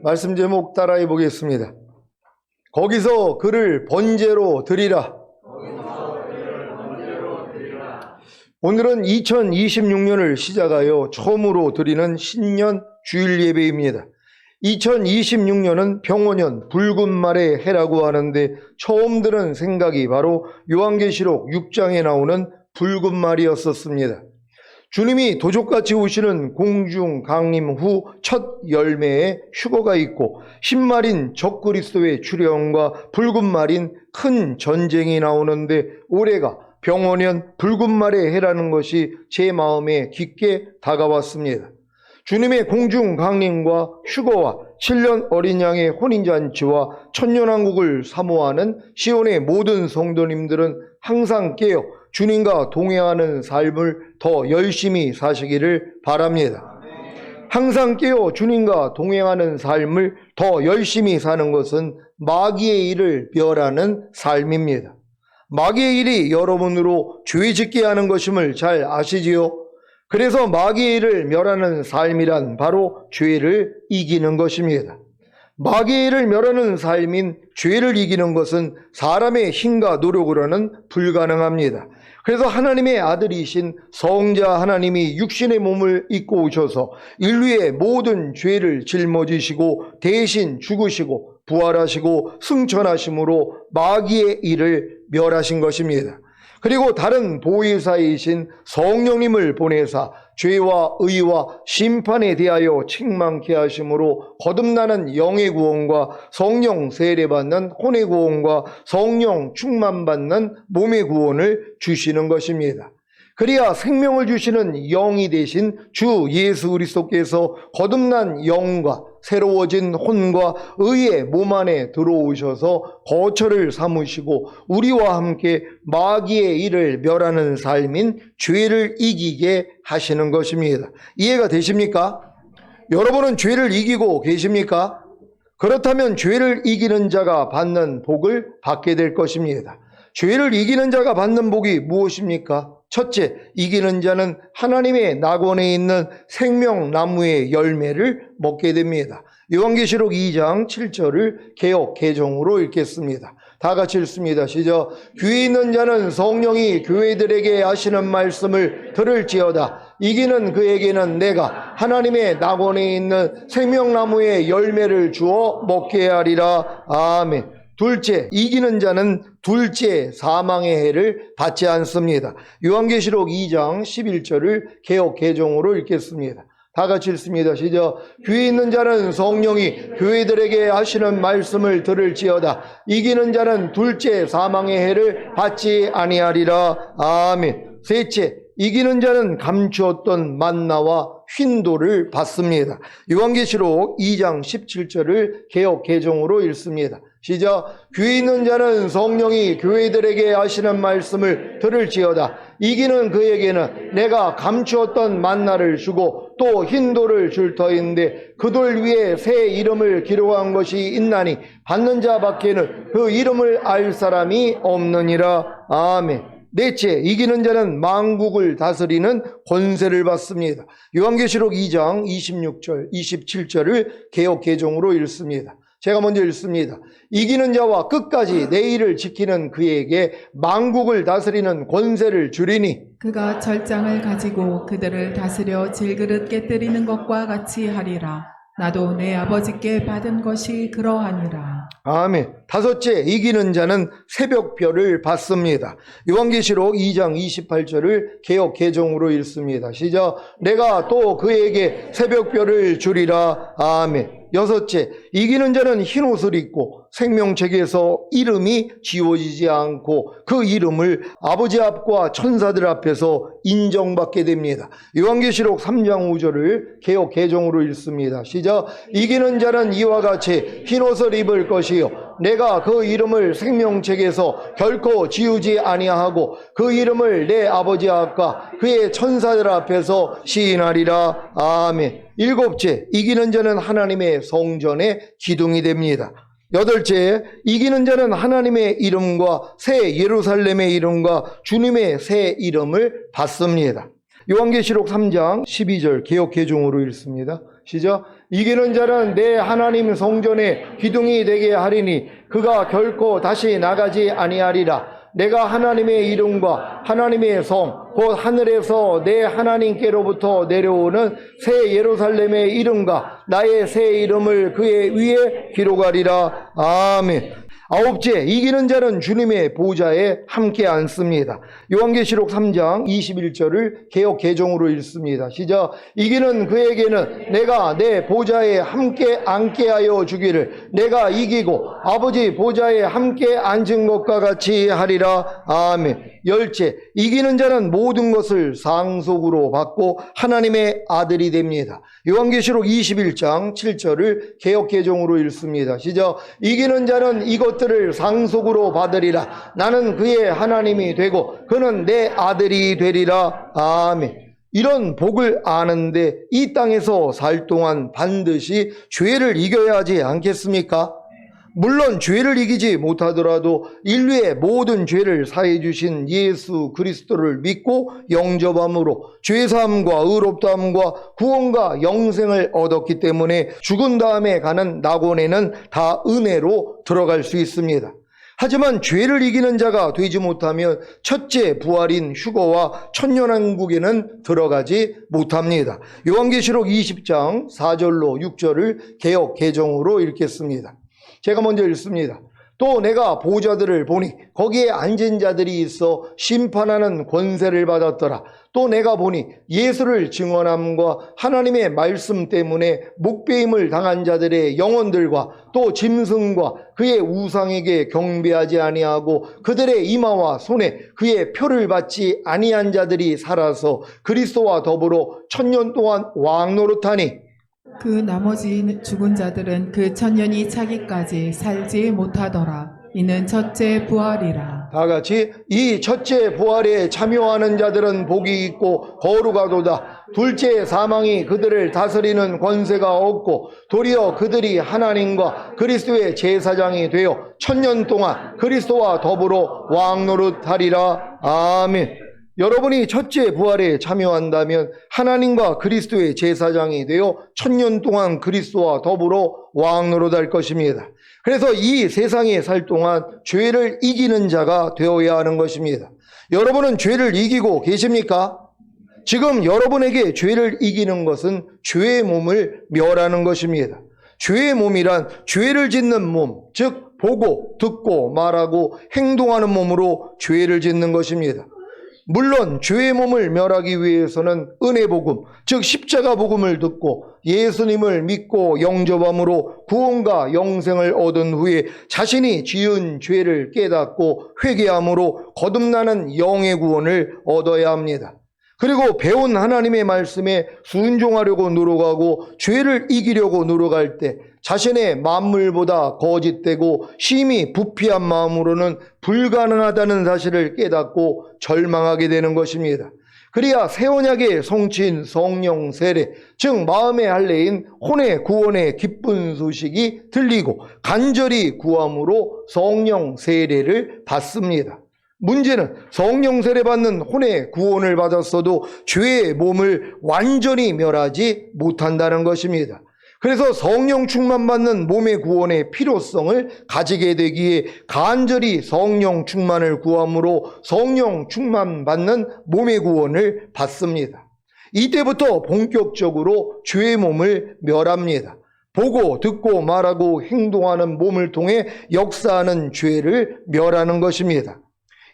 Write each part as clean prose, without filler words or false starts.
말씀 제목 따라해 보겠습니다. 거기서 그를 번제로 드리라. 오늘은 2026년을 시작하여 처음으로 드리는 신년 주일 예배입니다. 2026년은 병원년 붉은 말의 해라고 하는데 처음 드는 생각이 바로 요한계시록 6장에 나오는 붉은 말이었었습니다. 주님이 도적같이 오시는 공중 강림 후 첫 열매에 휴거가 있고 신말인 적그리스도의 출현과 붉은 말인 큰 전쟁이 나오는데 올해가 병원년 붉은 말의 해라는 것이 제 마음에 깊게 다가왔습니다. 주님의 공중 강림과 휴거와 7년 어린 양의 혼인잔치와 천년왕국을 사모하는 시온의 모든 성도님들은 항상 깨어 주님과 동행하는 삶을 더 열심히 사시기를 바랍니다. 항상 깨어 주님과 동행하는 삶을 더 열심히 사는 것은 마귀의 일을 멸하는 삶입니다. 마귀의 일이 여러분으로 죄 짓게 하는 것임을 잘 아시지요? 그래서 마귀의 일을 멸하는 삶이란 바로 죄를 이기는 것입니다. 마귀의 일을 멸하는 삶인 죄를 이기는 것은 사람의 힘과 노력으로는 불가능합니다. 그래서 하나님의 아들이신 성자 하나님이 육신의 몸을 입고 오셔서 인류의 모든 죄를 짊어지시고 대신 죽으시고 부활하시고 승천하심으로 마귀의 일을 멸하신 것입니다. 그리고 다른 보혜사이신 성령님을 보내사 죄와 의와 심판에 대하여 책망케 하심으로 거듭나는 영의 구원과 성령 세례받는 혼의 구원과 성령 충만받는 몸의 구원을 주시는 것입니다. 그리야 생명을 주시는 영이 되신 주 예수 그리스도께서 거듭난 영과 새로워진 혼과 의의 몸 안에 들어오셔서 거처를 삼으시고 우리와 함께 마귀의 일을 멸하는 삶인 죄를 이기게 하시는 것입니다. 이해가 되십니까? 여러분은 죄를 이기고 계십니까? 그렇다면 죄를 이기는 자가 받는 복을 받게 될 것입니다. 죄를 이기는 자가 받는 복이 무엇입니까? 첫째, 이기는 자는 하나님의 낙원에 있는 생명나무의 열매를 먹게 됩니다. 요한계시록 2장 7절을 개역 개정으로 읽겠습니다. 다 같이 읽습니다. 시작. 귀 있는 자는 성령이 교회들에게 하시는 말씀을 들을지어다. 이기는 그에게는 내가 하나님의 낙원에 있는 생명나무의 열매를 주어 먹게 하리라. 아멘. 둘째, 이기는 자는 둘째 사망의 해를 받지 않습니다. 요한계시록 2장 11절을 개역 개정으로 읽겠습니다. 다 같이 읽습니다. 시작. 귀 있는 자는 성령이 교회들에게 하시는 말씀을 들을지어다. 이기는 자는 둘째 사망의 해를 받지 아니하리라. 아멘. 셋째, 이기는 자는 감추었던 만나와 흰돌을 받습니다. 요한계시록 2장 17절을 개역 개정으로 읽습니다. 시작. 귀 있는 자는 성령이 교회들에게 하시는 말씀을 들을지어다. 이기는 그에게는 내가 감추었던 만나를 주고 또 흰돌을 줄 터인데 그 돌 위에 새 이름을 기록한 것이 있나니 받는 자밖에는 그 이름을 알 사람이 없느니라. 아멘. 넷째, 이기는 자는 만국을 다스리는 권세를 받습니다. 요한계시록 2장 26절, 27절을 개역 개정으로 읽습니다. 제가 먼저 읽습니다. 이기는 자와 끝까지 내 일을 지키는 그에게 만국을 다스리는 권세를 주리니 그가 절장을 가지고 그들을 다스려 질그릇 깨뜨리는 것과 같이 하리라. 나도 내 아버지께 받은 것이 그러하니라. 아멘. 다섯째, 이기는 자는 새벽별을 받습니다. 요한계시록 2장 28절을 개역 개정으로 읽습니다. 시작. 내가 또 그에게 새벽별을 주리라. 아멘. 여섯째, 이기는 자는 흰옷을 입고 생명책에서 이름이 지워지지 않고 그 이름을 아버지 앞과 천사들 앞에서 인정받게 됩니다. 요한계시록 3장 5절을 개역 개정으로 읽습니다. 시작. 이기는 자는 이와 같이 흰옷을 입을 것이요 내가 그 이름을 생명책에서 결코 지우지 아니하고 그 이름을 내 아버지 앞과 그의 천사들 앞에서 시인하리라. 아멘. 일곱째, 이기는 자는 하나님의 성전의 기둥이 됩니다. 여덟째, 이기는 자는 하나님의 이름과 새 예루살렘의 이름과 주님의 새 이름을 받습니다. 요한계시록 3장 12절 개역 개종으로 읽습니다. 시작. 이기는 자는 내 하나님 성전에 기둥이 되게 하리니 그가 결코 다시 나가지 아니하리라. 내가 하나님의 이름과 하나님의 성 곧 하늘에서 내 하나님께로부터 내려오는 새 예루살렘의 이름과 나의 새 이름을 그의 위에 기록하리라. 아멘. 아홉째, 이기는 자는 주님의 보좌에 함께 앉습니다. 요한계시록 3장 21절을 개역 개정으로 읽습니다. 시작. 이기는 그에게는 내가 내 보좌에 함께 앉게 하여 주기를 내가 이기고 아버지 보좌에 함께 앉은 것과 같이 하리라. 아멘. 열째, 이기는 자는 모든 것을 상속으로 받고 하나님의 아들이 됩니다. 요한계시록 21장 7절을 개역 개정으로 읽습니다. 시작. 이기는 자는 이것들을 상속으로 받으리라. 나는 그의 하나님이 되고 그는 내 아들이 되리라. 아멘. 이런 복을 아는데 이 땅에서 살 동안 반드시 죄를 이겨야 하지 않겠습니까? 물론 죄를 이기지 못하더라도 인류의 모든 죄를 사해 주신 예수 그리스도를 믿고 영접함으로 죄사함과 의롭다함과 구원과 영생을 얻었기 때문에 죽은 다음에 가는 낙원에는 다 은혜로 들어갈 수 있습니다. 하지만 죄를 이기는 자가 되지 못하면 첫째 부활인 휴거와 천년왕국에는 들어가지 못합니다. 요한계시록 20장 4절로 6절을 개역 개정으로 읽겠습니다. 제가 먼저 읽습니다. 또 내가 보좌들을 보니 거기에 앉은 자들이 있어 심판하는 권세를 받았더라. 또 내가 보니 예수를 증언함과 하나님의 말씀 때문에 목배임을 당한 자들의 영혼들과 또 짐승과 그의 우상에게 경배하지 아니하고 그들의 이마와 손에 그의 표를 받지 아니한 자들이 살아서 그리스도와 더불어 천년 동안 왕노릇하니 그 나머지 죽은 자들은 그 천년이 차기까지 살지 못하더라. 이는 첫째 부활이라. 다 같이 이 첫째 부활에 참여하는 자들은 복이 있고 거룩하도다. 둘째 사망이 그들을 다스리는 권세가 없고 도리어 그들이 하나님과 그리스도의 제사장이 되어 천년 동안 그리스도와 더불어 왕노릇하리라. 아멘. 여러분이 첫째 부활에 참여한다면 하나님과 그리스도의 제사장이 되어 천년 동안 그리스도와 더불어 왕노릇할 것입니다. 그래서 이 세상에 살 동안 죄를 이기는 자가 되어야 하는 것입니다. 여러분은 죄를 이기고 계십니까? 지금 여러분에게 죄를 이기는 것은 죄의 몸을 멸하는 것입니다. 죄의 몸이란 죄를 짓는 몸, 즉 보고 듣고 말하고 행동하는 몸으로 죄를 짓는 것입니다. 물론 죄의 몸을 멸하기 위해서는 은혜 복음, 즉 십자가 복음을 듣고 예수님을 믿고 영접함으로 구원과 영생을 얻은 후에 자신이 지은 죄를 깨닫고 회개함으로 거듭나는 영의 구원을 얻어야 합니다. 그리고 배운 하나님의 말씀에 순종하려고 노력하고 죄를 이기려고 노력할 때 자신의 만물보다 거짓되고 심히 부패한 마음으로는 불가능하다는 사실을 깨닫고 절망하게 되는 것입니다. 그래야 새 언약의 성취인 성령 세례, 즉 마음의 할례인 혼의 구원의 기쁜 소식이 들리고 간절히 구함으로 성령 세례를 받습니다. 문제는 성령 세례 받는 혼의 구원을 받았어도 죄의 몸을 완전히 멸하지 못한다는 것입니다. 그래서 성령 충만 받는 몸의 구원의 필요성을 가지게 되기에 간절히 성령 충만을 구함으로 성령 충만 받는 몸의 구원을 받습니다. 이때부터 본격적으로 죄의 몸을 멸합니다. 보고 듣고 말하고 행동하는 몸을 통해 역사하는 죄를 멸하는 것입니다.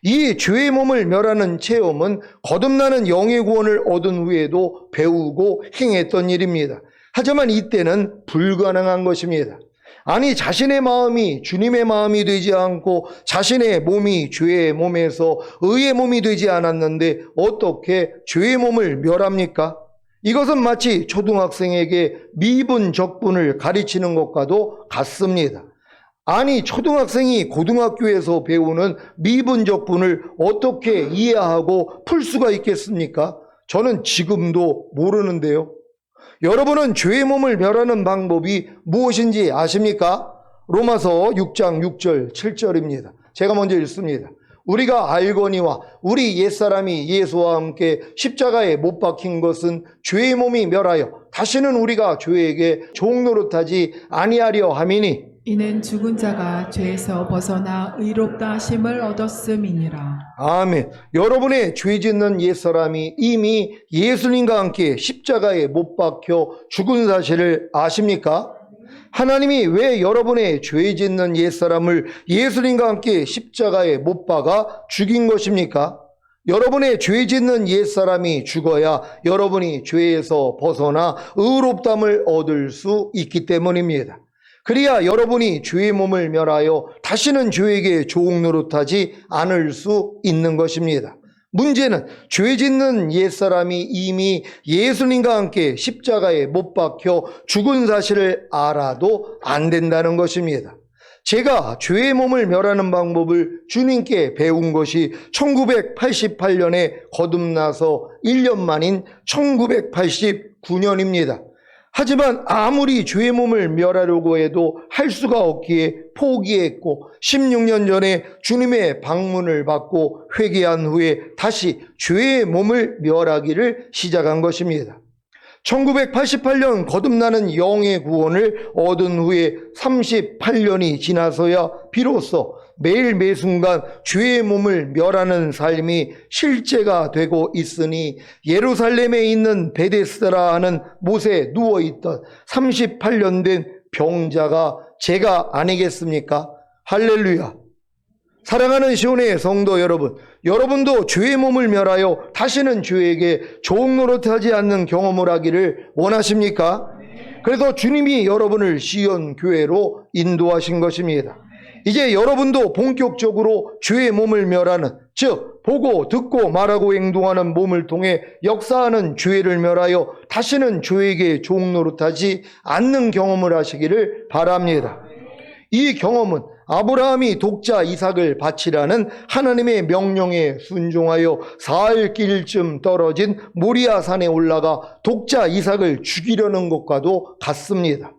이 죄의 몸을 멸하는 체험은 거듭나는 영의 구원을 얻은 후에도 배우고 행했던 일입니다. 하지만 이때는 불가능한 것입니다. 아니, 자신의 마음이 주님의 마음이 되지 않고 자신의 몸이 죄의 몸에서 의의 몸이 되지 않았는데 어떻게 죄의 몸을 멸합니까? 이것은 마치 초등학생에게 미분 적분을 가르치는 것과도 같습니다. 아니, 초등학생이 고등학교에서 배우는 미분적분을 어떻게 이해하고 풀 수가 있겠습니까? 저는 지금도 모르는데요. 여러분은 죄의 몸을 멸하는 방법이 무엇인지 아십니까? 로마서 6장 6절 7절입니다. 제가 먼저 읽습니다. 우리가 알거니와 우리 옛사람이 예수와 함께 십자가에 못 박힌 것은 죄의 몸이 멸하여 다시는 우리가 죄에게 종노릇하지 아니하려 함이니 이는 죽은 자가 죄에서 벗어나 의롭다 하심을 얻었음이니라. 아멘. 여러분의 죄 짓는 옛사람이 이미 예수님과 함께 십자가에 못 박혀 죽은 사실을 아십니까? 하나님이 왜 여러분의 죄 짓는 옛사람을 예수님과 함께 십자가에 못 박아 죽인 것입니까? 여러분의 죄 짓는 옛사람이 죽어야 여러분이 죄에서 벗어나 의롭담을 얻을 수 있기 때문입니다. 그래야 여러분이 죄의 몸을 멸하여 다시는 죄에게 종노릇하지 않을 수 있는 것입니다. 문제는 죄 짓는 옛사람이 이미 예수님과 함께 십자가에 못 박혀 죽은 사실을 알아도 안 된다는 것입니다. 제가 죄의 몸을 멸하는 방법을 주님께 배운 것이 1988년에 거듭나서 1년 만인 1989년입니다. 하지만 아무리 죄의 몸을 멸하려고 해도 할 수가 없기에 포기했고 16년 전에 주님의 방문을 받고 회개한 후에 다시 죄의 몸을 멸하기를 시작한 것입니다. 1988년 거듭나는 영의 구원을 얻은 후에 38년이 지나서야 비로소 매일 매순간 죄의 몸을 멸하는 삶이 실제가 되고 있으니 예루살렘에 있는 베데스다라 하는 못에 누워있던 38년 된 병자가 제가 아니겠습니까? 할렐루야. 사랑하는 시온의 성도 여러분, 여러분도 죄의 몸을 멸하여 다시는 죄에게 종노릇하지 않는 경험을 하기를 원하십니까? 그래서 주님이 여러분을 시온 교회로 인도하신 것입니다. 이제 여러분도 본격적으로 죄의 몸을 멸하는, 즉 보고 듣고 말하고 행동하는 몸을 통해 역사하는 죄를 멸하여 다시는 죄에게 종노릇하지 않는 경험을 하시기를 바랍니다. 이 경험은 아브라함이 독자 이삭을 바치라는 하나님의 명령에 순종하여 사흘 길쯤 떨어진 모리아 산에 올라가 독자 이삭을 죽이려는 것과도 같습니다.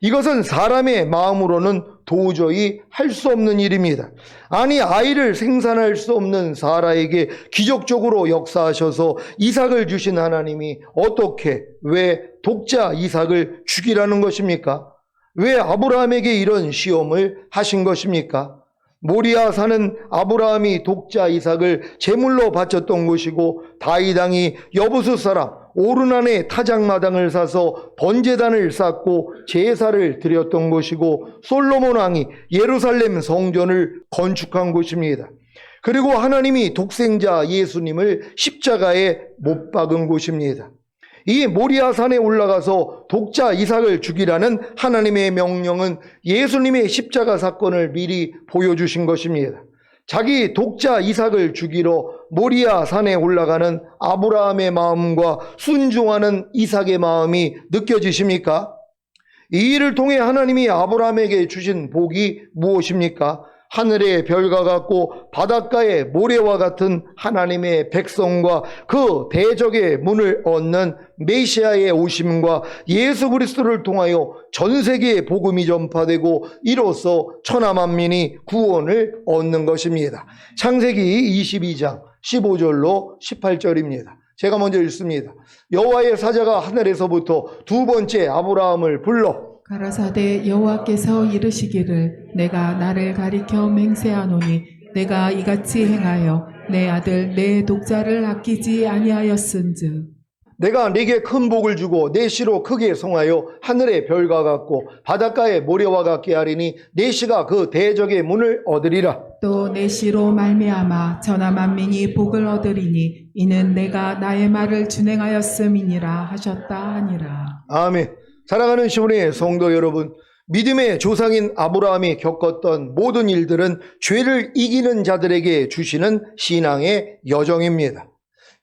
이것은 사람의 마음으로는 도저히 할 수 없는 일입니다. 아니, 아이를 생산할 수 없는 사라에게 기적적으로 역사하셔서 이삭을 주신 하나님이 어떻게, 왜 독자 이삭을 죽이라는 것입니까? 왜 아브라함에게 이런 시험을 하신 것입니까? 모리아 산은 아브라함이 독자 이삭을 제물로 바쳤던 곳이고 다윗 왕이 여부수 사람 오르난의 타작마당을 사서 번제단을 쌓고 제사를 드렸던 곳이고 솔로몬 왕이 예루살렘 성전을 건축한 곳입니다. 그리고 하나님이 독생자 예수님을 십자가에 못 박은 곳입니다. 이 모리아 산에 올라가서 독자 이삭을 죽이라는 하나님의 명령은 예수님의 십자가 사건을 미리 보여주신 것입니다. 자기 독자 이삭을 죽이러 모리아 산에 올라가는 아브라함의 마음과 순종하는 이삭의 마음이 느껴지십니까? 이 일을 통해 하나님이 아브라함에게 주신 복이 무엇입니까? 하늘의 별과 같고 바닷가의 모래와 같은 하나님의 백성과 그 대적의 문을 얻는 메시아의 오심과 예수 그리스도를 통하여 전 세계에 복음이 전파되고 이로써 천하만민이 구원을 얻는 것입니다. 창세기 22장 15절로 18절입니다. 제가 먼저 읽습니다. 여호와의 사자가 하늘에서부터 두 번째 아브라함을 불러 가라사대 여호와께서 이르시기를 내가 나를 가리켜 맹세하노니 내가 이같이 행하여 내 아들 내 독자를 아끼지 아니하였은즉 내가 네게 큰 복을 주고 내 씨로 크게 성하여 하늘의 별과 같고 바닷가의 모래와 같게 하리니 내 씨가 그 대적의 문을 얻으리라. 또 내 씨로 말미암아 천하만민이 복을 얻으리니 이는 내가 나의 말을 준행하였음이니라 하셨다 하니라. 아멘. 사랑하는 시온의 성도 여러분, 믿음의 조상인 아브라함이 겪었던 모든 일들은 죄를 이기는 자들에게 주시는 신앙의 여정입니다.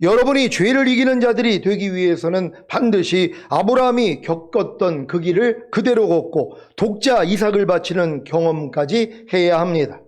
여러분이 죄를 이기는 자들이 되기 위해서는 반드시 아브라함이 겪었던 그 길을 그대로 걷고 독자 이삭을 바치는 경험까지 해야 합니다.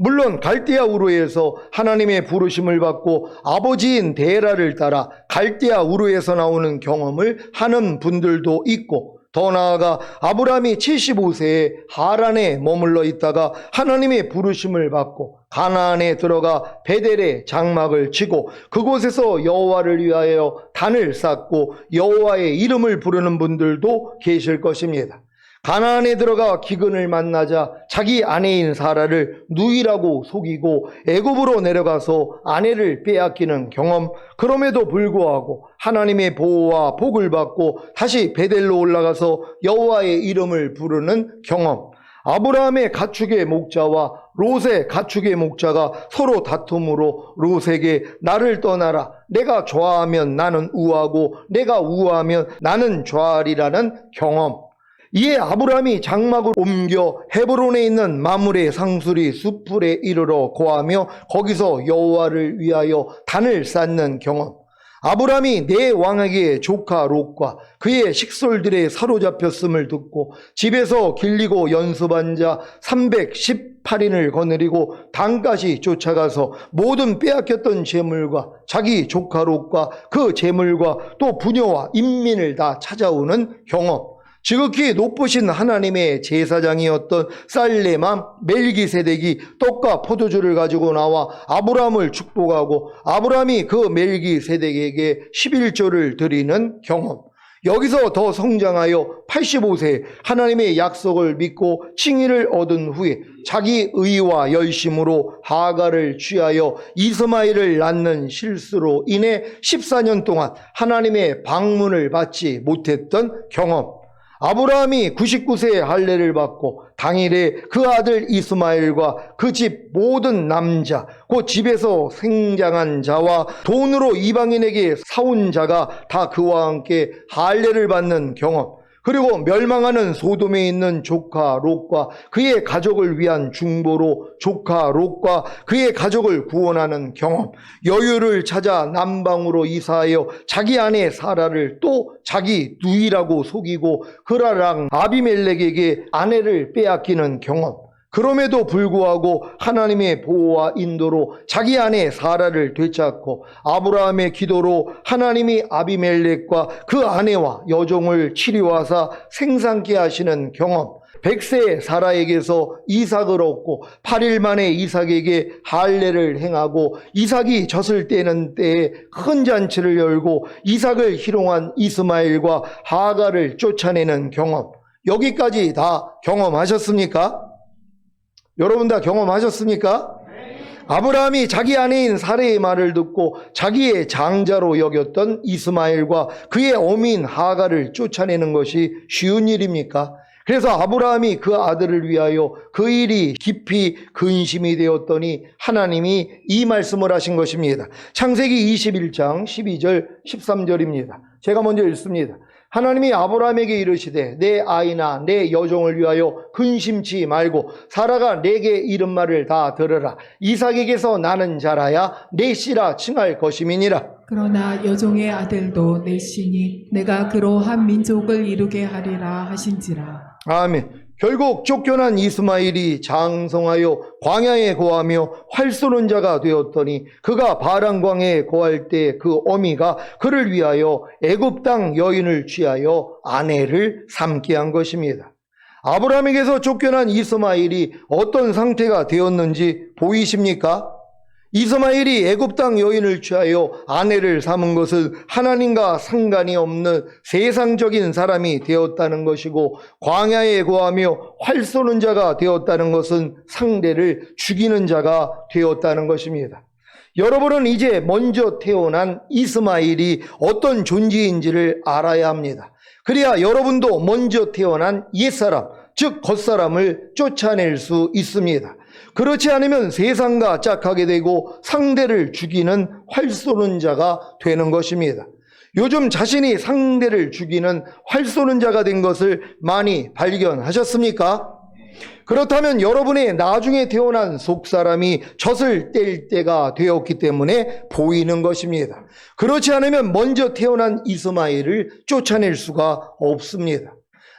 물론 갈대아 우르에서 하나님의 부르심을 받고 아버지인 데라를 따라 갈대아 우르에서 나오는 경험을 하는 분들도 있고 더 나아가 아브라함이 75세에 하란에 머물러 있다가 하나님의 부르심을 받고 가나안에 들어가 베델에 장막을 치고 그곳에서 여호와를 위하여 단을 쌓고 여호와의 이름을 부르는 분들도 계실 것입니다. 가나안에 들어가 기근을 만나자 자기 아내인 사라를 누이라고 속이고 애굽으로 내려가서 아내를 빼앗기는 경험, 그럼에도 불구하고 하나님의 보호와 복을 받고 다시 베델로 올라가서 여호와의 이름을 부르는 경험, 아브라함의 가축의 목자와 롯의 가축의 목자가 서로 다툼으로 롯에게 나를 떠나라, 내가 좋아하면 나는 우하고 내가 우하면 나는 좋아하리라는 경험, 이에 아브라함이 장막을 옮겨 헤브론에 있는 마므레 상수리 숲풀에 이르러 거하며 거기서 여호와를 위하여 단을 쌓는 경험, 아브라함이 내 왕에게 조카 롯과 그의 식솔들에 사로잡혔음을 듣고 집에서 길리고 연습한 자 318인을 거느리고 단까지 쫓아가서 모든 빼앗겼던 재물과 자기 조카 롯과 그 재물과 또 부녀와 인민을 다 찾아오는 경험, 지극히 높으신 하나님의 제사장이었던 살레만 멜기세덱이 떡과 포도주를 가지고 나와 아브라함을 축복하고 아브라함이 그 멜기세덱에게 11조를 드리는 경험, 여기서 더 성장하여 85세 하나님의 약속을 믿고 칭의를 얻은 후에 자기 의와 열심으로 하가를 취하여 이스마엘을 낳는 실수로 인해 14년 동안 하나님의 방문을 받지 못했던 경험, 아브라함이 99세에 할례를 받고 당일에 그 아들 이스마엘과 그 집 모든 남자, 그 집에서 생장한 자와 돈으로 이방인에게 사온 자가 다 그와 함께 할례를 받는 경험, 그리고 멸망하는 소돔에 있는 조카 롯과 그의 가족을 위한 중보로 조카 롯과 그의 가족을 구원하는 경험, 여유를 찾아 남방으로 이사하여 자기 아내 사라를 또 자기 누이라고 속이고 그라랑 아비멜렉에게 아내를 빼앗기는 경험, 그럼에도 불구하고 하나님의 보호와 인도로 자기 아내 사라를 되찾고 아브라함의 기도로 하나님이 아비멜렉과 그 아내와 여종을 치료하사 생산케 하시는 경험, 100세 사라에게서 이삭을 얻고 8일 만에 이삭에게 할례를 행하고 이삭이 젖을 떼는 때에 큰 잔치를 열고 이삭을 희롱한 이스마엘과 하가를 쫓아내는 경험, 여기까지 다 경험하셨습니까? 여러분 다 경험하셨습니까? 아브라함이 자기 아내인 사레의 말을 듣고 자기의 장자로 여겼던 이스마엘과 그의 어미인 하가를 쫓아내는 것이 쉬운 일입니까? 그래서 아브라함이 그 아들을 위하여 그 일이 깊이 근심이 되었더니 하나님이 이 말씀을 하신 것입니다. 창세기 21장 12절 13절입니다. 제가 먼저 읽습니다. 하나님이 아브라함에게 이르시되 내 아이나 내 여종을 위하여 근심치 말고 사라가 내게 이른 말을 다 들으라. 이삭에게서 나는 자라야 내 씨라 칭할 것임이니라. 그러나 여종의 아들도 내 씨니 내가 그로 한 민족을 이루게 하리라 하신지라. 아멘. 결국 쫓겨난 이스마엘이 장성하여 광야에 거하며 활 쏘는 자가 되었더니 그가 바란광야에 거할 때 그 어미가 그를 위하여 애굽 땅 여인을 취하여 아내를 삼게 한 것입니다. 아브라함에게서 쫓겨난 이스마엘이 어떤 상태가 되었는지 보이십니까? 이스마엘이 애굽 땅 여인을 취하여 아내를 삼은 것은 하나님과 상관이 없는 세상적인 사람이 되었다는 것이고, 광야에 거하며 활 쏘는 자가 되었다는 것은 상대를 죽이는 자가 되었다는 것입니다. 여러분은 이제 먼저 태어난 이스마엘이 어떤 존재인지를 알아야 합니다. 그래야 여러분도 먼저 태어난 옛사람, 즉 겉사람을 쫓아낼 수 있습니다. 그렇지 않으면 세상과 짝하게 되고 상대를 죽이는 활 쏘는 자가 되는 것입니다. 요즘 자신이 상대를 죽이는 활 쏘는 자가 된 것을 많이 발견하셨습니까? 그렇다면 여러분의 나중에 태어난 속사람이 젖을 뗄 때가 되었기 때문에 보이는 것입니다. 그렇지 않으면 먼저 태어난 이스마엘을 쫓아낼 수가 없습니다.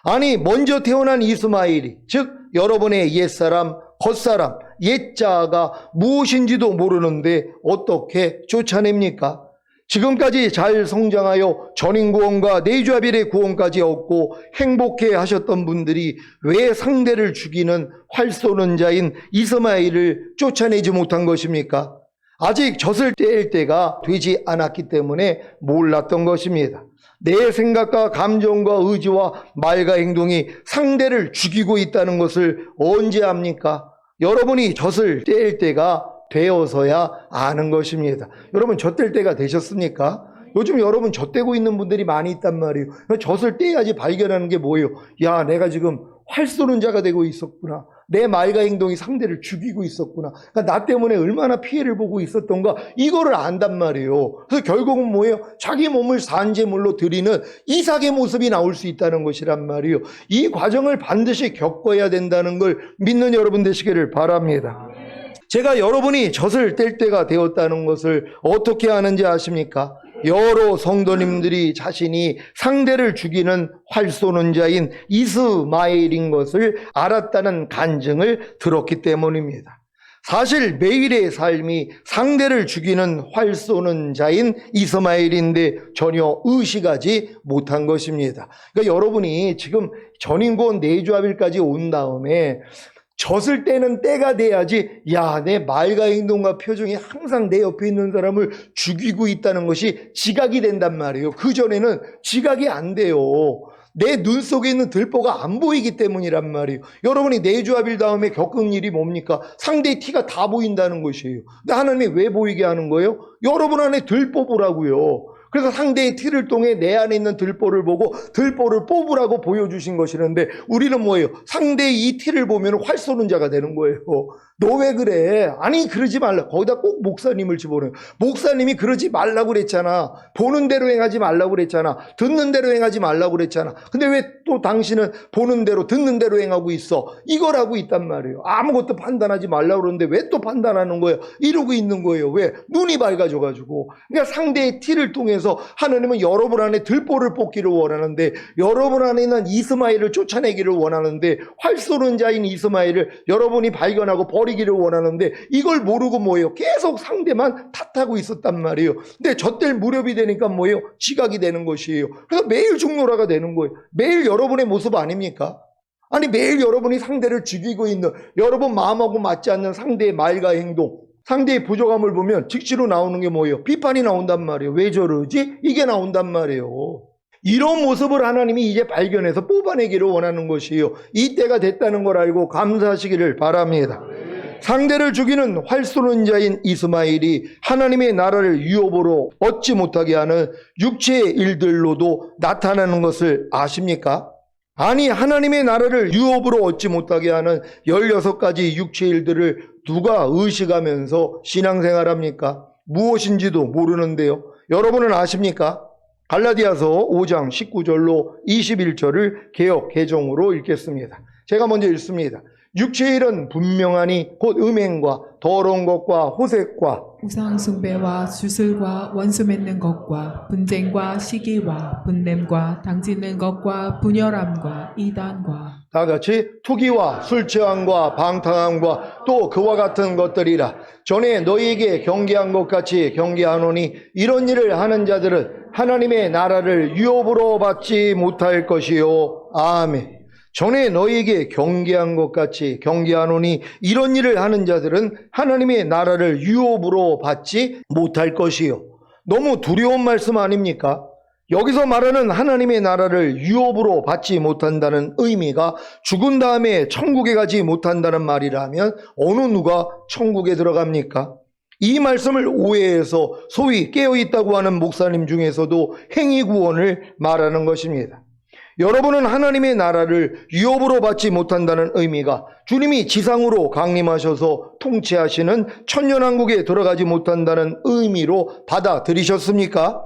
아니, 먼저 태어난 이스마엘이, 즉 여러분의 옛사람, 겉사람, 옛자아가 무엇인지도 모르는데 어떻게 쫓아냅니까? 지금까지 잘 성장하여 전인구원과 내주아벨의 구원까지 얻고 행복해 하셨던 분들이 왜 상대를 죽이는 활 쏘는 자인 이스마엘을 쫓아내지 못한 것입니까? 아직 젖을 뗄 때가 되지 않았기 때문에 몰랐던 것입니다. 내 생각과 감정과 의지와 말과 행동이 상대를 죽이고 있다는 것을 언제 압니까? 여러분이 젖을 뗄 때가 되어서야 아는 것입니다. 여러분 젖뗄 때가 되셨습니까? 요즘 여러분 젖대고 있는 분들이 많이 있단 말이에요. 젖을 떼야지 발견하는 게 뭐예요? 야, 내가 지금 활 쏘는 자가 되고 있었구나. 내 말과 행동이 상대를 죽이고 있었구나. 그러니까 나 때문에 얼마나 피해를 보고 있었던가 이거를 안단 말이에요. 그래서 결국은 뭐예요? 자기 몸을 산제물로 드리는 이삭의 모습이 나올 수 있다는 것이란 말이에요. 이 과정을 반드시 겪어야 된다는 걸 믿는 여러분 되시기를 바랍니다. 제가 여러분이 젖을 뗄 때가 되었다는 것을 어떻게 아는지 아십니까? 여러 성도님들이 자신이 상대를 죽이는 활 쏘는 자인 이스마엘인 것을 알았다는 간증을 들었기 때문입니다. 사실 매일의 삶이 상대를 죽이는 활 쏘는 자인 이스마엘인데 전혀 의식하지 못한 것입니다. 그러니까 여러분이 지금 전인권 내주아벨까지 온 다음에 젖을 떼는 때가 돼야지 야, 내 말과 행동과 표정이 항상 내 옆에 있는 사람을 죽이고 있다는 것이 지각이 된단 말이에요. 그전에는 지각이 안 돼요. 내 눈 속에 있는 들보가 안 보이기 때문이란 말이에요. 여러분이 내주아벨 다음에 겪은 일이 뭡니까? 상대의 티가 다 보인다는 것이에요. 근데 하나님이 왜 보이게 하는 거예요? 여러분 안에 들보 보라고요. 그래서 상대의 티를 통해 내 안에 있는 들보를 보고 들보를 뽑으라고 보여주신 것이는데 우리는 뭐예요? 상대의 이 티를 보면 활 쏘는 자가 되는 거예요. 너 왜 그래? 아니 그러지 말라. 거기다 꼭 목사님을 집어넣어요. 목사님이 그러지 말라고 그랬잖아. 보는 대로 행하지 말라고 그랬잖아. 듣는 대로 행하지 말라고 그랬잖아. 근데 왜 또 당신은 보는 대로 듣는 대로 행하고 있어? 이걸 하고 있단 말이에요. 아무것도 판단하지 말라고 그러는데 왜 또 판단하는 거예요? 이러고 있는 거예요. 왜? 눈이 밝아져가지고. 그러니까 상대의 티를 통해서 하나님은 여러분 안에 들보를 뽑기를 원하는데 여러분 안에 있는 이스마엘을 쫓아내기를 원하는데 활 쏘는 자인 이스마엘을 여러분이 발견하고 버리기를 원하는데 이걸 모르고 뭐예요? 계속 상대만 탓하고 있었단 말이에요. 근데 젖될 무렵이 되니까 뭐예요? 지각이 되는 것이에요. 그래서 매일 죽노라가 되는 거예요. 매일 여러분의 모습 아닙니까? 아니 매일 여러분이 상대를 죽이고 있는 여러분 마음하고 맞지 않는 상대의 말과 행동 상대의 부족함을 보면 직시로 나오는 게 뭐예요? 비판이 나온단 말이에요. 왜 저러지? 이게 나온단 말이에요. 이런 모습을 하나님이 이제 발견해서 뽑아내기를 원하는 것이에요. 이때가 됐다는 걸 알고 감사하시기를 바랍니다. 상대를 죽이는 활 쏘는 자인 이스마엘이 하나님의 나라를 유업으로 얻지 못하게 하는 육체의 일들로도 나타나는 것을 아십니까? 아니 하나님의 나라를 유업으로 얻지 못하게 하는 16가지 육체의 일들을 누가 의식하면서 신앙생활합니까? 무엇인지도 모르는데요. 여러분은 아십니까? 갈라디아서 5장 19절로 21절을 개역 개정으로 읽겠습니다. 제가 먼저 읽습니다. 육체의 일은 분명하니 곧 음행과 더러운 것과 호색과 우상 숭배와 주술과 원수 맺는 것과 분쟁과 시기와 분냄과 당짓는 것과 분열함과 이단과 다 같이 투기와 술 취함과 방탕함과 또 그와 같은 것들이라. 전에 너희에게 경계한 것 같이 경계하노니 이런 일을 하는 자들은 하나님의 나라를 유업으로 받지 못할 것이요. 아멘. 전에 너희에게 경계한 것 같이 경계하노니 이런 일을 하는 자들은 하나님의 나라를 유업으로 받지 못할 것이요. 너무 두려운 말씀 아닙니까? 여기서 말하는 하나님의 나라를 유업으로 받지 못한다는 의미가 죽은 다음에 천국에 가지 못한다는 말이라면 어느 누가 천국에 들어갑니까? 이 말씀을 오해해서 소위 깨어있다고 하는 목사님 중에서도 행위구원을 말하는 것입니다. 여러분은 하나님의 나라를 유업으로 받지 못한다는 의미가 주님이 지상으로 강림하셔서 통치하시는 천년왕국에 들어가지 못한다는 의미로 받아들이셨습니까?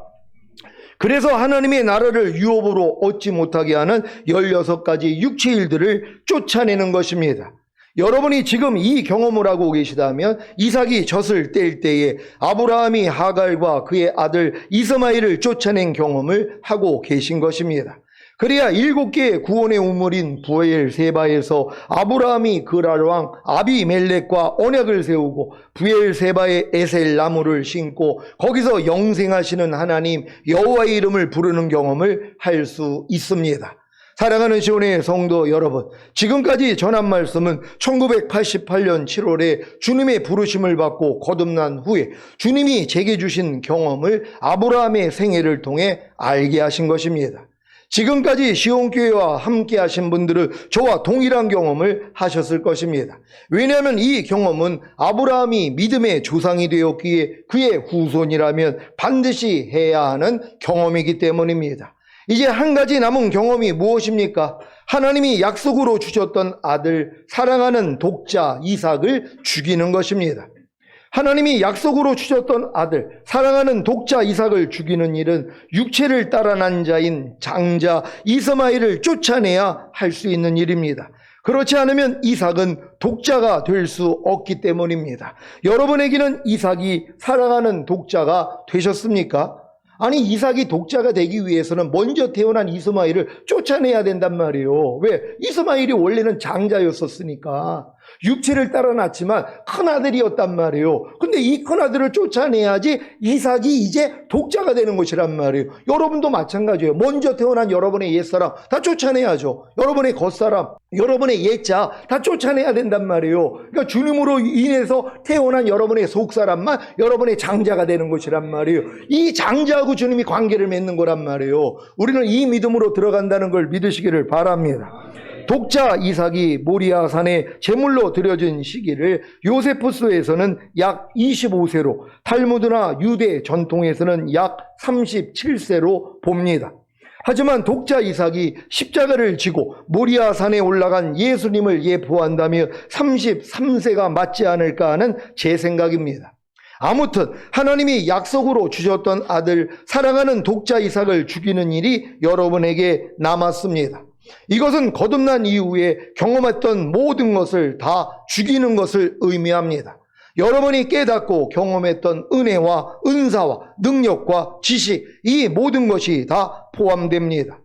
그래서 하나님의 나라를 유업으로 얻지 못하게 하는 16가지 육체일들을 쫓아내는 것입니다. 여러분이 지금 이 경험을 하고 계시다면 이삭이 젖을 뗄 때에 아브라함이 하갈과 그의 아들 이스마엘을 쫓아낸 경험을 하고 계신 것입니다. 그래야 7개의 구원의 우물인 부엘세바에서 아브라함이 그랄 왕 아비멜렉과 언약을 세우고 부엘세바에 에셀 나무를 심고 거기서 영생하시는 하나님 여호와의 이름을 부르는 경험을 할 수 있습니다. 사랑하는 시온의 성도 여러분, 지금까지 전한 말씀은 1988년 7월에 주님의 부르심을 받고 거듭난 후에 주님이 제게 주신 경험을 아브라함의 생애를 통해 알게 하신 것입니다. 지금까지 시온교회와 함께 하신 분들은 저와 동일한 경험을 하셨을 것입니다. 왜냐하면 이 경험은 아브라함이 믿음의 조상이 되었기에 그의 후손이라면 반드시 해야 하는 경험이기 때문입니다. 이제 한 가지 남은 경험이 무엇입니까? 하나님이 약속으로 주셨던 아들, 사랑하는 독자 이삭을 죽이는 것입니다. 하나님이 약속으로 주셨던 아들, 사랑하는 독자 이삭을 죽이는 일은 육체를 따라 난 자인 장자 이스마엘을 쫓아내야 할 수 있는 일입니다. 그렇지 않으면 이삭은 독자가 될 수 없기 때문입니다. 여러분에게는 이삭이 사랑하는 독자가 되셨습니까? 아니, 이삭이 독자가 되기 위해서는 먼저 태어난 이스마엘을 쫓아내야 된단 말이에요. 왜? 이스마엘이 원래는 장자였었으니까. 육체를 따라 낳았지만 큰아들이었단 말이에요. 근데 이 큰아들을 쫓아내야지 이삭이 이제 독자가 되는 것이란 말이에요. 여러분도 마찬가지예요. 먼저 태어난 여러분의 옛사람 다 쫓아내야죠. 여러분의 겉사람, 여러분의 옛자 다 쫓아내야 된단 말이에요. 그러니까 주님으로 인해서 태어난 여러분의 속사람만 여러분의 장자가 되는 것이란 말이에요. 이 장자하고 주님이 관계를 맺는 거란 말이에요. 우리는 이 믿음으로 들어간다는 걸 믿으시기를 바랍니다. 독자 이삭이 모리아산에 제물로 드려진 시기를 요세푸스에서는 약 25세로, 탈무드나 유대 전통에서는 약 37세로 봅니다. 하지만 독자 이삭이 십자가를 지고 모리아산에 올라간 예수님을 예포한다면 33세가 맞지 않을까 하는 제 생각입니다. 아무튼 하나님이 약속으로 주셨던 아들, 사랑하는 독자 이삭을 죽이는 일이 여러분에게 남았습니다. 이것은 거듭난 이후에 경험했던 모든 것을 다 죽이는 것을 의미합니다. 여러분이 깨닫고 경험했던 은혜와 은사와 능력과 지식, 이 모든 것이 다 포함됩니다.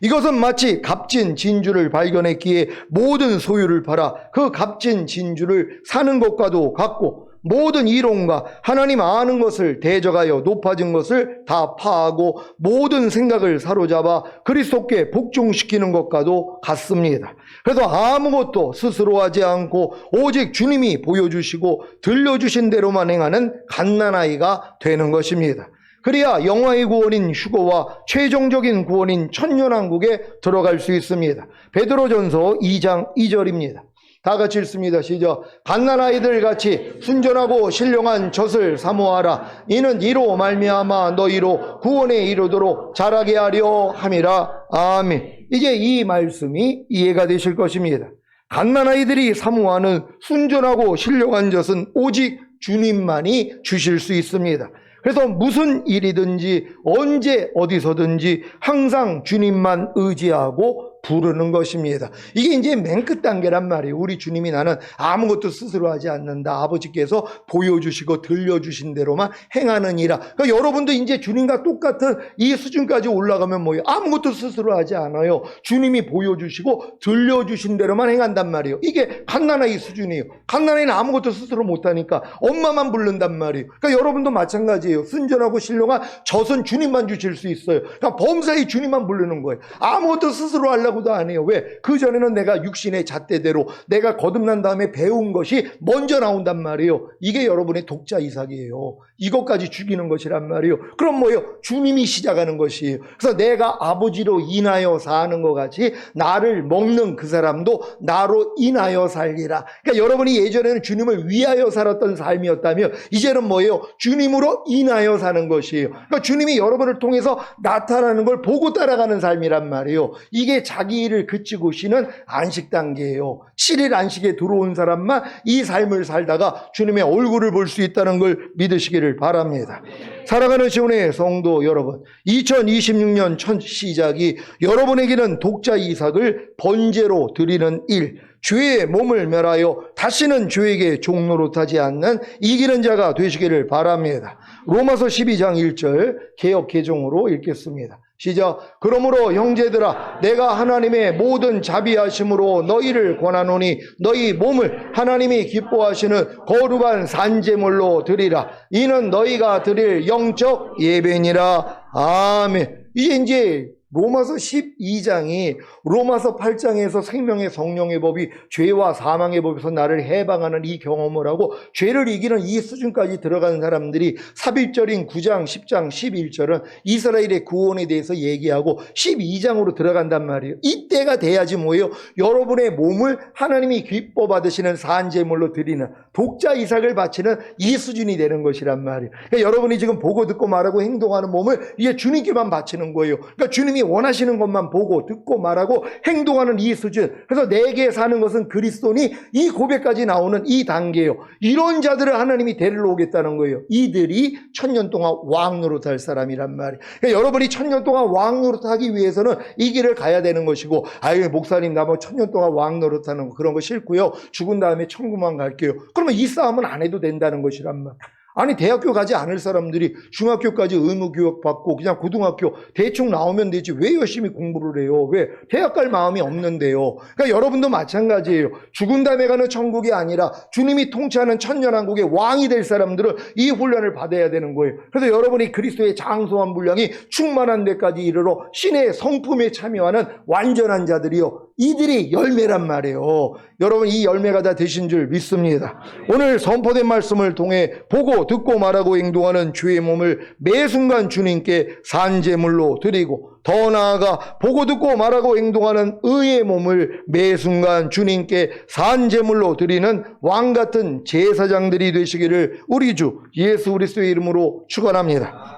이것은 마치 값진 진주를 발견했기에 모든 소유를 팔아 그 값진 진주를 사는 것과도 같고, 모든 이론과 하나님 아는 것을 대적하여 높아진 것을 다 파하고 모든 생각을 사로잡아 그리스도께 복종시키는 것과도 같습니다. 그래서 아무것도 스스로 하지 않고 오직 주님이 보여주시고 들려주신 대로만 행하는 갓난아이가 되는 것입니다. 그래야 영화의 구원인 휴거와 최종적인 구원인 천년왕국에 들어갈 수 있습니다. 베드로전서 2장 2절입니다. 다 같이 읽습니다. 시작. 갓난아이들 같이 순전하고 신령한 젖을 사모하라. 이는 이로 말미암아 너희로 구원에 이르도록 자라게 하려 함이라. 아멘. 이제 이 말씀이 이해가 되실 것입니다. 갓난아이들이 사모하는 순전하고 신령한 젖은 오직 주님만이 주실 수 있습니다. 그래서 무슨 일이든지 언제 어디서든지 항상 주님만 의지하고 부르는 것입니다. 이게 이제 맨 끝 단계란 말이에요. 우리 주님이 나는 아무것도 스스로 하지 않는다. 아버지께서 보여주시고 들려주신 대로만 행하느니라. 그러니까 여러분도 이제 주님과 똑같은 이 수준까지 올라가면 뭐예요? 아무것도 스스로 하지 않아요. 주님이 보여주시고 들려주신 대로만 행한단 말이에요. 이게 갓난아이 수준이에요. 갓난아이는 아무것도 스스로 못하니까 엄마만 부른단 말이에요. 그러니까 여러분도 마찬가지예요. 순전하고 신령한 젖은 주님만 주실 수 있어요. 그러니까 범사에 주님만 부르는 거예요. 아무것도 스스로 하려고도 안 해요. 왜? 그전에는 내가 육신의 잣대대로 내가 거듭난 다음에 배운 것이 먼저 나온단 말이에요. 이게 여러분의 독자 이삭이에요. 이것까지 죽이는 것이란 말이에요. 그럼 뭐예요? 주님이 시작하는 것이에요. 그래서 내가 아버지로 인하여 사는 것 같이 나를 먹는 그 사람도 나로 인하여 살리라. 그러니까 여러분이 예전에는 주님을 위하여 살았던 삶이었다면 이제는 뭐예요? 주님으로 인하여 사는 것이에요. 그러니까 주님이 여러분을 통해서 나타나는 걸 보고 따라가는 삶이란 말이에요. 이게 자기 일을 그치고 쉬는 안식 단계예요. 7일 안식에 들어온 사람만 이 삶을 살다가 주님의 얼굴을 볼 수 있다는 걸 믿으시기를 바랍니다. 사랑하는 시온의 성도 여러분, 2026년 첫 시작이 여러분에게는 독자 이삭을 번제로 드리는 일, 죄의 몸을 멸하여 다시는 죄에게 종노릇하지 않는 이기는 자가 되시기를 바랍니다. 로마서 12장 1절 개역 개정으로 읽겠습니다. 시작. 그러므로 형제들아, 내가 하나님의 모든 자비하심으로 너희를 권하노니 너희 몸을 하나님이 기뻐하시는 거룩한 산제물로 드리라. 이는 너희가 드릴 영적 예배니라. 아멘. 이제 로마서 12장이 로마서 8장에서 생명의 성령의 법이 죄와 사망의 법에서 나를 해방하는 이 경험을 하고 죄를 이기는 이 수준까지 들어간 사람들이 삽입절인 9장, 10장, 11절은 이스라엘의 구원에 대해서 얘기하고 12장으로 들어간단 말이에요. 이때가 돼야지 뭐예요? 여러분의 몸을 하나님이 기뻐 받으시는 산제물로 드리는 독자 이삭을 바치는 이 수준이 되는 것이란 말이에요. 그러니까 여러분이 지금 보고 듣고 말하고 행동하는 몸을 이제 주님께만 바치는 거예요. 그러니까 주님이 원하시는 것만 보고 듣고 말하고 행동하는 이 수준. 그래서 내게 사는 것은 그리스도니 이 고백까지 나오는 이 단계예요. 이런 자들을 하나님이 데리러 오겠다는 거예요. 이들이 1000년 동안 왕 노릇할 사람이란 말이에요. 그러니까 여러분이 1000년 동안 왕 노릇하기 위해서는 이 길을 가야 되는 것이고, 아유 목사님 나 뭐 1000년 동안 왕 노릇하는 거 그런 거 싫고요. 죽은 다음에 천국만 갈게요. 그러면 이 싸움은 안 해도 된다는 것이란 말이에요. 아니 대학교 가지 않을 사람들이 중학교까지 의무교육 받고 그냥 고등학교 대충 나오면 되지 왜 열심히 공부를 해요? 왜? 대학 갈 마음이 없는데요. 그러니까 여러분도 마찬가지예요. 죽은 다음에 가는 천국이 아니라 주님이 통치하는 천년왕국의 왕이 될 사람들은 이 훈련을 받아야 되는 거예요. 그래서 여러분이 그리스도의 장소한 분량이 충만한 데까지 이르러 신의 성품에 참여하는 완전한 자들이요, 이들이 열매란 말이에요. 여러분 이 열매가 다 되신 줄 믿습니다. 오늘 선포된 말씀을 통해 보고 듣고 말하고 행동하는 주의 몸을 매 순간 주님께 산제물로 드리고, 더 나아가 보고 듣고 말하고 행동하는 의의 몸을 매 순간 주님께 산제물로 드리는 왕같은 제사장들이 되시기를 우리 주 예수 그리스도의 이름으로 축원합니다.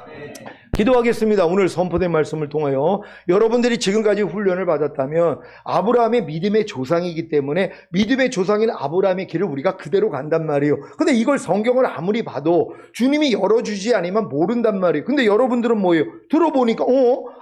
기도하겠습니다. 오늘 선포된 말씀을 통하여 여러분들이 지금까지 훈련을 받았다면 아브라함의 믿음의 조상이기 때문에 믿음의 조상인 아브라함의 길을 우리가 그대로 간단 말이에요. 근데 이걸 성경을 아무리 봐도 주님이 열어주지 않으면 모른단 말이에요. 근데 여러분들은 뭐예요? 들어보니까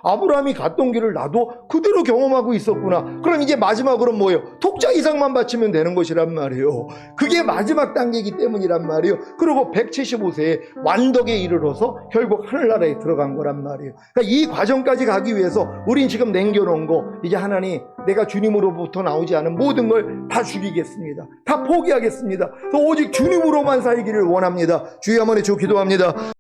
아브라함이 갔던 길을 나도 그대로 경험하고 있었구나. 그럼 이제 마지막으로 뭐예요? 독자 이삭만 바치면 되는 것이란 말이에요. 그게 마지막 단계이기 때문이란 말이에요. 그리고 175세에 완덕에 이르러서 결국 하늘나라에 들어간 거란 말이에요. 그러니까 이 과정까지 가기 위해서 우린 지금 남겨놓은 거, 이제 하나님 내가 주님으로부터 나오지 않은 모든 걸 다 죽이겠습니다. 다 포기하겠습니다. 오직 주님으로만 살기를 원합니다. 주여 한번 주 기도합니다.